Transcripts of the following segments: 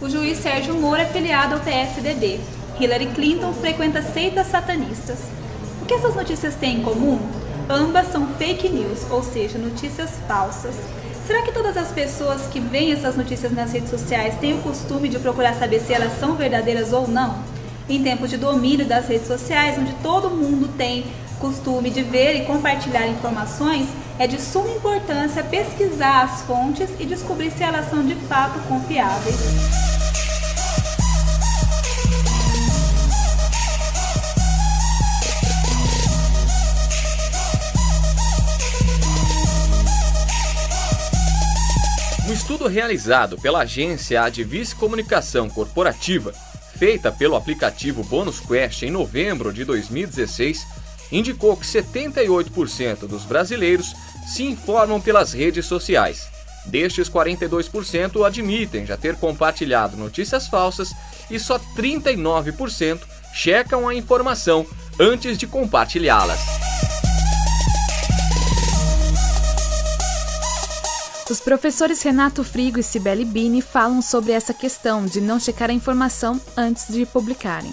O juiz Sérgio Moro é filiado ao PSDB. Hillary Clinton frequenta seitas satanistas. O que essas notícias têm em comum? Ambas são fake news, ou seja, notícias falsas. Será que todas as pessoas que veem essas notícias nas redes sociais têm o costume de procurar saber se elas são verdadeiras ou não? Em tempos de domínio das redes sociais, onde todo mundo tem costume de ver e compartilhar informações, é de suma importância pesquisar as fontes e descobrir se elas são de fato confiáveis. Um estudo realizado pela agência Advice Comunicação Corporativa, feita pelo aplicativo Bonus Quest em novembro de 2016, indicou que 78% dos brasileiros se informam pelas redes sociais. Destes, 42% admitem já ter compartilhado notícias falsas e só 39% checam a informação antes de compartilhá-las. Os professores Renato Frigo e Cibele Bini falam sobre essa questão de não checar a informação antes de publicarem.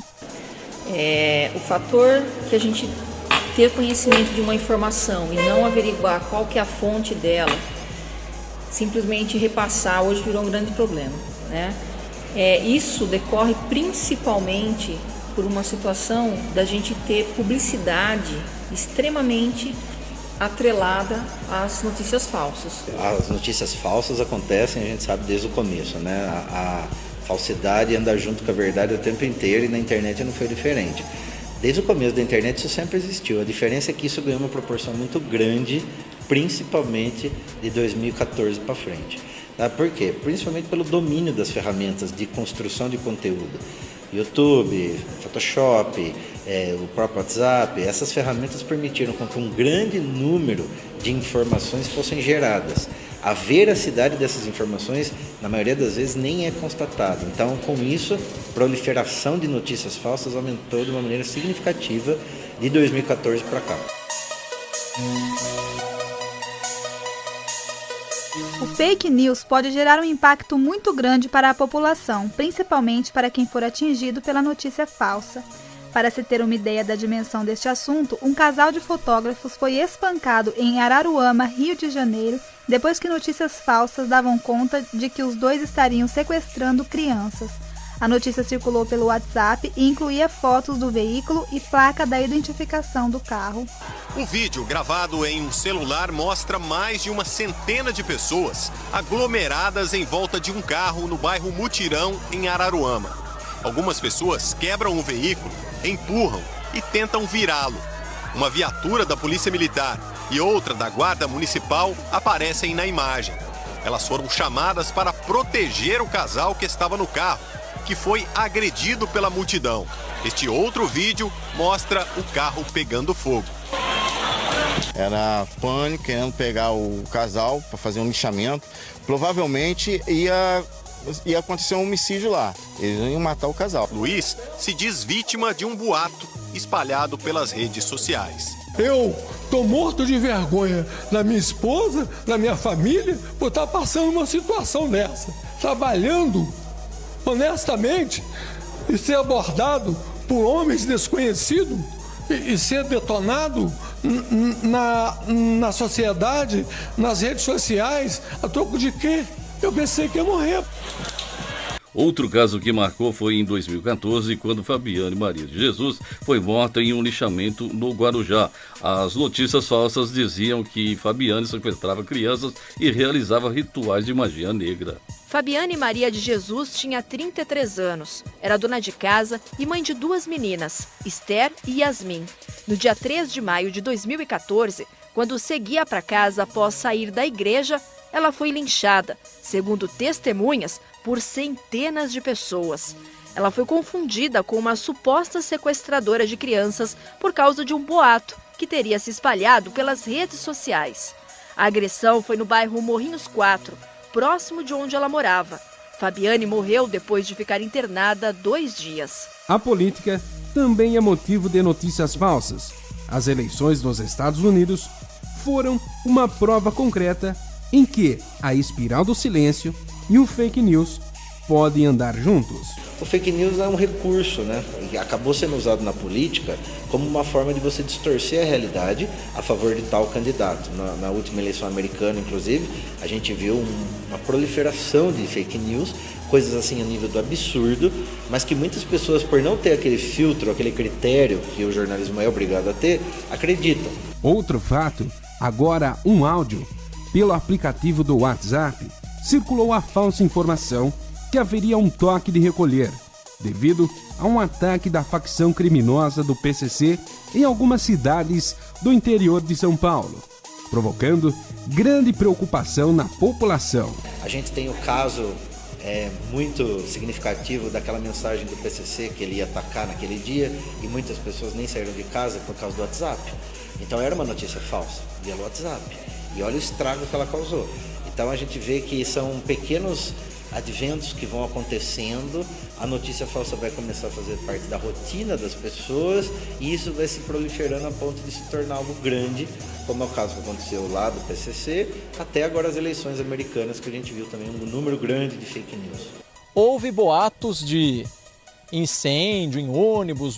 O fator que a gente ter conhecimento de uma informação e não averiguar qual que é a fonte dela, simplesmente repassar, hoje virou um grande problema, né? Isso decorre principalmente por uma situação da gente ter publicidade extremamente atrelada às notícias falsas. As notícias falsas acontecem, a gente sabe desde o começo, né? A falsidade anda junto com a verdade o tempo inteiro e na internet não foi diferente. Desde o começo da internet isso sempre existiu. A diferença é que isso ganhou uma proporção muito grande, principalmente de 2014 para frente. Por quê? Principalmente pelo domínio das ferramentas de construção de conteúdo. YouTube, Photoshop, o próprio WhatsApp, essas ferramentas permitiram que um grande número de informações fossem geradas. A veracidade dessas informações, na maioria das vezes, nem é constatada. Então, com isso, a proliferação de notícias falsas aumentou de uma maneira significativa de 2014 para cá. O fake news pode gerar um impacto muito grande para a população, principalmente para quem for atingido pela notícia falsa. Para se ter uma ideia da dimensão deste assunto, um casal de fotógrafos foi espancado em Araruama, Rio de Janeiro, depois que notícias falsas davam conta de que os dois estariam sequestrando crianças. A notícia circulou pelo WhatsApp e incluía fotos do veículo e placa da identificação do carro. Um vídeo gravado em um celular mostra mais de uma centena de pessoas aglomeradas em volta de um carro no bairro Mutirão, em Araruama. Algumas pessoas quebram o veículo, empurram e tentam virá-lo. Uma viatura da Polícia Militar e outra da Guarda Municipal aparecem na imagem. Elas foram chamadas para proteger o casal que estava no carro, que foi agredido pela multidão. Este outro vídeo mostra o carro pegando fogo. Era pânico, querendo pegar o casal para fazer um lixamento. Provavelmente ia acontecer um homicídio lá. Eles iam matar o casal. Luiz se diz vítima de um boato espalhado pelas redes sociais. Eu tô morto de vergonha na minha esposa, na minha família, por estar passando uma situação dessa. Trabalhando honestamente e ser abordado por homens desconhecidos e ser detonado na sociedade, nas redes sociais, a troco de quê? Eu pensei que ia morrer. Outro caso que marcou foi em 2014, quando Fabiane Maria de Jesus foi morta em um lixamento no Guarujá. As notícias falsas diziam que Fabiane sequestrava crianças e realizava rituais de magia negra. Fabiane Maria de Jesus tinha 33 anos, era dona de casa e mãe de 2 meninas, Esther e Yasmin. No dia 3 de maio de 2014, quando seguia para casa após sair da igreja, ela foi linchada, segundo testemunhas, por centenas de pessoas. Ela foi confundida com uma suposta sequestradora de crianças por causa de um boato que teria se espalhado pelas redes sociais. A agressão foi no bairro Morrinhos 4, próximo de onde ela morava. Fabiane morreu depois de ficar internada 2 dias. A política também é motivo de notícias falsas. As eleições nos Estados Unidos foram uma prova concreta em que a espiral do silêncio e o fake news podem andar juntos. O fake news é um recurso, né? E acabou sendo usado na política como uma forma de você distorcer a realidade a favor de tal candidato. Na última eleição americana, inclusive, a gente viu uma proliferação de fake news, coisas assim a nível do absurdo, mas que muitas pessoas, por não ter aquele filtro, aquele critério que o jornalismo é obrigado a ter, acreditam. Outro fato, agora um áudio, pelo aplicativo do WhatsApp, circulou a falsa informação que haveria um toque de recolher, devido a um ataque da facção criminosa do PCC em algumas cidades do interior de São Paulo, provocando grande preocupação na população. A gente tem o caso muito significativo daquela mensagem do PCC que ele ia atacar naquele dia e muitas pessoas nem saíram de casa por causa do WhatsApp. Então era uma notícia falsa, via WhatsApp. E olha o estrago que ela causou. Então a gente vê que são pequenos adventos que vão acontecendo, a notícia falsa vai começar a fazer parte da rotina das pessoas e isso vai se proliferando a ponto de se tornar algo grande, como é o caso que aconteceu lá do PCC, até agora as eleições americanas, que a gente viu também um número grande de fake news. Houve boatos de incêndio em ônibus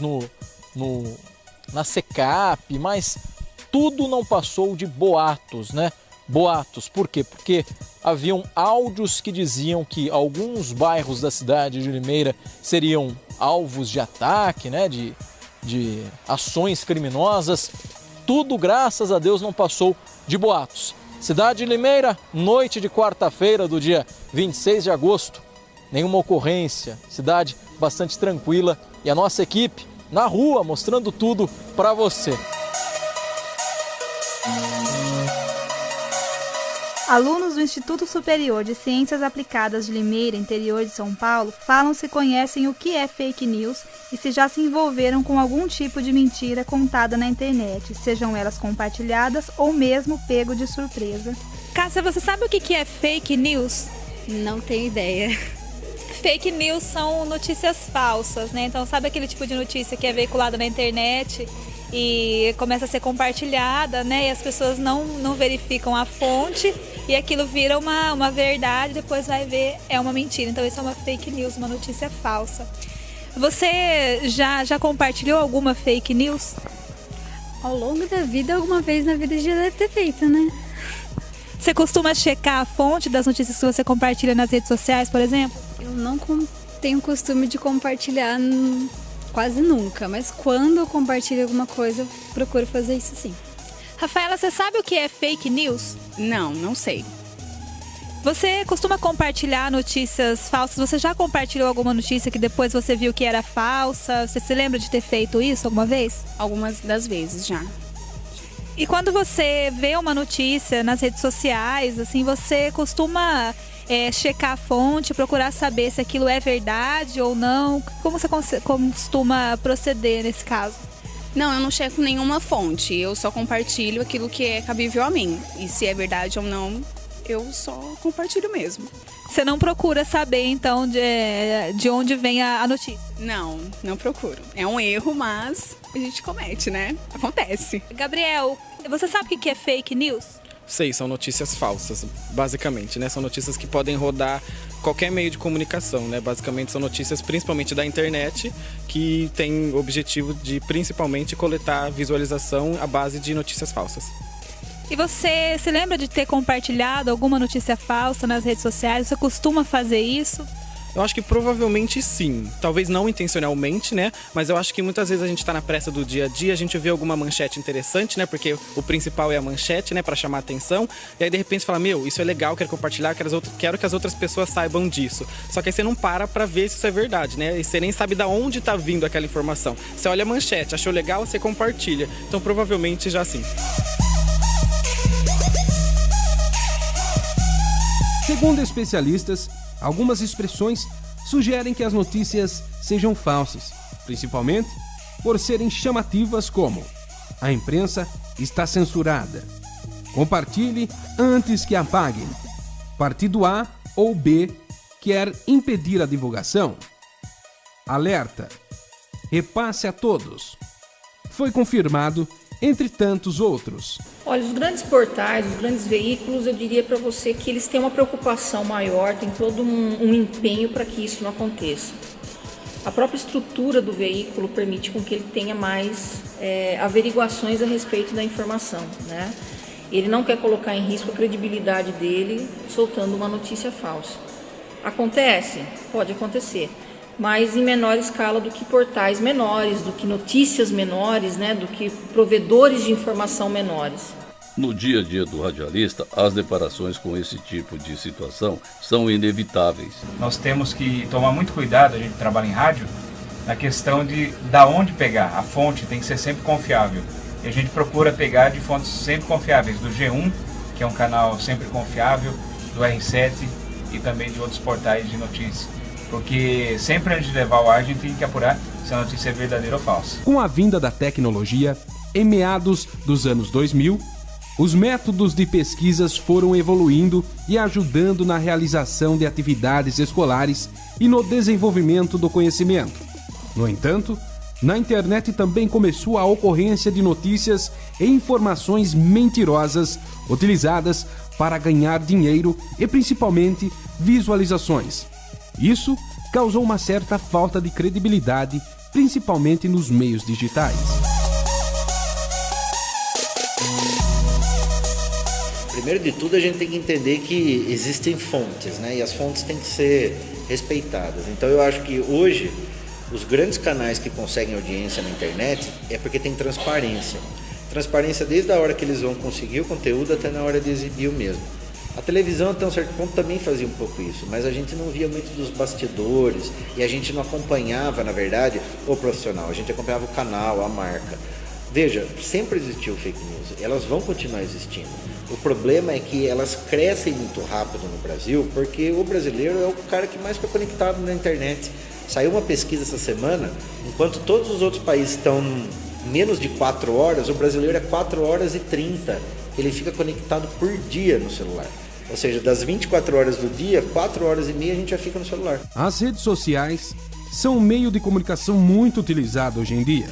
na Secap, mas tudo não passou de boatos, né? Boatos, por quê? Porque haviam áudios que diziam que alguns bairros da cidade de Limeira seriam alvos de ataque, né? De ações criminosas. Tudo, graças a Deus, não passou de boatos. Cidade de Limeira, noite de quarta-feira do dia 26 de agosto. Nenhuma ocorrência, cidade bastante tranquila e a nossa equipe na rua mostrando tudo para você. Alunos do Instituto Superior de Ciências Aplicadas de Limeira, interior de São Paulo, falam se conhecem o que é fake news e se já se envolveram com algum tipo de mentira contada na internet, sejam elas compartilhadas ou mesmo pego de surpresa. Cássia, você sabe o que é fake news? Não tenho ideia. Fake news são notícias falsas, né? Então, sabe aquele tipo de notícia que é veiculada na internet e começa a ser compartilhada, né? E as pessoas não verificam a fonte e aquilo vira uma verdade, depois vai ver, é uma mentira. Então, isso é uma fake news, uma notícia falsa. Você já compartilhou alguma fake news? Ao longo da vida, alguma vez na vida já deve ter feito, né? Você costuma checar a fonte das notícias que você compartilha nas redes sociais, por exemplo? Eu não tenho costume de compartilhar quase nunca, mas quando eu compartilho alguma coisa, eu procuro fazer isso sim. Rafaela, você sabe o que é fake news? Não sei. Você costuma compartilhar notícias falsas? Você já compartilhou alguma notícia que depois você viu que era falsa? Você se lembra de ter feito isso alguma vez? Algumas das vezes já. E quando você vê uma notícia nas redes sociais, assim, você costuma checar a fonte, procurar saber se aquilo é verdade ou não? Como você costuma proceder nesse caso? Não, eu não checo nenhuma fonte, eu só compartilho aquilo que é cabível a mim. E se é verdade ou não, eu só compartilho mesmo. Você não procura saber, então, de onde vem a notícia? Não procuro. É um erro, mas a gente comete, né? Acontece. Gabriel, você sabe o que é fake news? Sei, são notícias falsas, basicamente, né? São notícias que podem rodar qualquer meio de comunicação, né? Basicamente são notícias principalmente da internet, que tem o objetivo de principalmente coletar visualização à base de notícias falsas. E você se lembra de ter compartilhado alguma notícia falsa nas redes sociais? Você costuma fazer isso? Eu acho que provavelmente sim, talvez não intencionalmente, né? Mas eu acho que muitas vezes a gente tá na pressa do dia a dia, a gente vê alguma manchete interessante, né? Porque o principal é a manchete, né? Pra chamar a atenção. E aí de repente fala, isso é legal, quero compartilhar, quero que as outras pessoas saibam disso. Só que aí você não para ver se isso é verdade, né? E você nem sabe de onde tá vindo aquela informação. Você olha a manchete, achou legal, você compartilha. Então provavelmente já sim. Segundo especialistas, algumas expressões sugerem que as notícias sejam falsas, principalmente por serem chamativas como a imprensa está censurada, compartilhe antes que apaguem, partido A ou B quer impedir a divulgação, alerta, repasse a todos. Foi confirmado entre tantos outros. Olha, os grandes portais, os grandes veículos, eu diria para você que eles têm uma preocupação maior, tem todo um empenho para que isso não aconteça. A própria estrutura do veículo permite com que ele tenha mais averiguações a respeito da informação, né? Ele não quer colocar em risco a credibilidade dele soltando uma notícia falsa. Acontece? Pode acontecer, mas em menor escala do que portais menores, do que notícias menores, né? Do que provedores de informação menores. No dia a dia do radialista, as deparações com esse tipo de situação são inevitáveis. Nós temos que tomar muito cuidado, a gente trabalha em rádio, na questão de da onde pegar. A fonte tem que ser sempre confiável. E a gente procura pegar de fontes sempre confiáveis, do G1, que é um canal sempre confiável, do R7 e também de outros portais de notícia. Porque sempre antes de levar ao ar, a gente tem que apurar se a notícia é verdadeira ou falsa. Com a vinda da tecnologia, em meados dos anos 2000, os métodos de pesquisas foram evoluindo e ajudando na realização de atividades escolares e no desenvolvimento do conhecimento. No entanto, na internet também começou a ocorrência de notícias e informações mentirosas utilizadas para ganhar dinheiro e principalmente visualizações. Isso causou uma certa falta de credibilidade, principalmente nos meios digitais. Primeiro de tudo, a gente tem que entender que existem fontes, né? E as fontes têm que ser respeitadas. Então eu acho que hoje os grandes canais que conseguem audiência na internet é porque tem transparência. Transparência desde a hora que eles vão conseguir o conteúdo até na hora de exibir o mesmo. A televisão, até um certo ponto, também fazia um pouco isso, mas a gente não via muito dos bastidores e a gente não acompanhava, na verdade, o profissional. A gente acompanhava o canal, a marca. Veja, sempre existiu fake news, elas vão continuar existindo. O problema é que elas crescem muito rápido no Brasil, porque o brasileiro é o cara que mais está conectado na internet. Saiu uma pesquisa essa semana, enquanto todos os outros países estão menos de 4 horas, o brasileiro é 4 horas e 30. Ele fica conectado por dia no celular. Ou seja, das 24 horas do dia, 4 horas e meia a gente já fica no celular. As redes sociais são um meio de comunicação muito utilizado hoje em dia,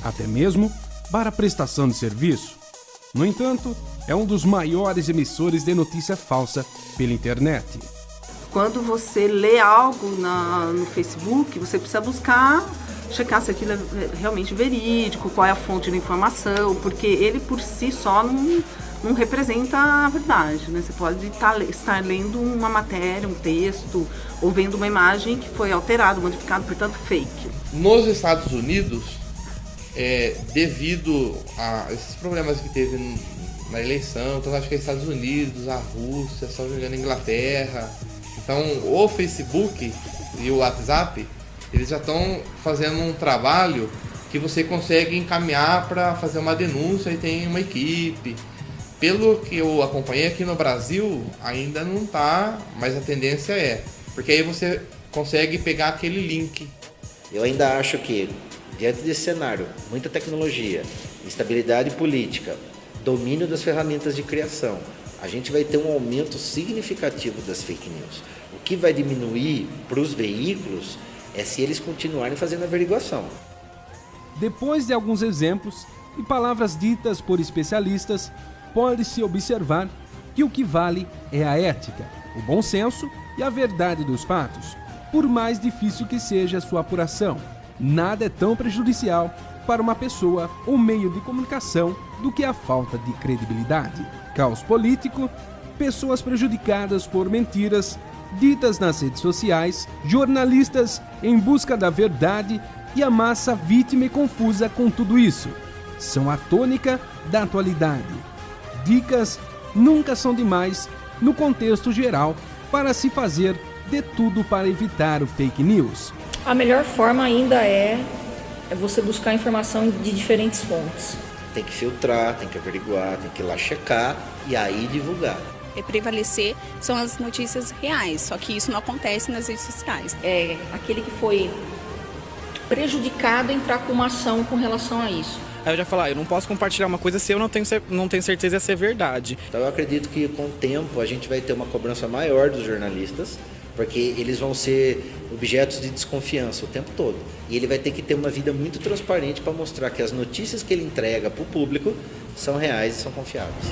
até mesmo para a prestação de serviço. No entanto, é um dos maiores emissores de notícia falsa pela internet. Quando você lê algo no Facebook, você precisa buscar, checar se aquilo é realmente verídico, qual é a fonte da informação, porque ele por si só não representa a verdade, né? Você pode estar lendo uma matéria, um texto, ou vendo uma imagem que foi alterada, modificada, portanto fake. Nos Estados Unidos, devido a esses problemas que teve na eleição, então acho que é Estados Unidos, a Rússia, se não me engano, a Inglaterra. Então o Facebook e o WhatsApp, eles já estão fazendo um trabalho que você consegue encaminhar para fazer uma denúncia e tem uma equipe. Pelo que eu acompanhei aqui no Brasil, ainda não está, mas a tendência é. Porque aí você consegue pegar aquele link. Eu ainda acho que, diante desse cenário, muita tecnologia, estabilidade política, domínio das ferramentas de criação, a gente vai ter um aumento significativo das fake news. O que vai diminuir para os veículos é se eles continuarem fazendo averiguação. Depois de alguns exemplos e palavras ditas por especialistas, pode-se observar que o que vale é a ética, o bom senso e a verdade dos fatos. Por mais difícil que seja a sua apuração, nada é tão prejudicial para uma pessoa ou meio de comunicação do que a falta de credibilidade. Caos político, pessoas prejudicadas por mentiras ditas nas redes sociais, jornalistas em busca da verdade e a massa vítima e confusa com tudo isso. São a tônica da atualidade. Dicas nunca são demais no contexto geral para se fazer de tudo para evitar o fake news. A melhor forma ainda é você buscar informação de diferentes fontes. Tem que filtrar, tem que averiguar, tem que ir lá checar e aí divulgar. Prevalecer são as notícias reais, só que isso não acontece nas redes sociais. É aquele que foi prejudicado entrar com uma ação com relação a isso. Aí eu já falo, eu não posso compartilhar uma coisa se eu não tenho certeza de ser verdade. Então eu acredito que com o tempo a gente vai ter uma cobrança maior dos jornalistas, porque eles vão ser objetos de desconfiança o tempo todo. E ele vai ter que ter uma vida muito transparente para mostrar que as notícias que ele entrega para o público são reais e são confiáveis.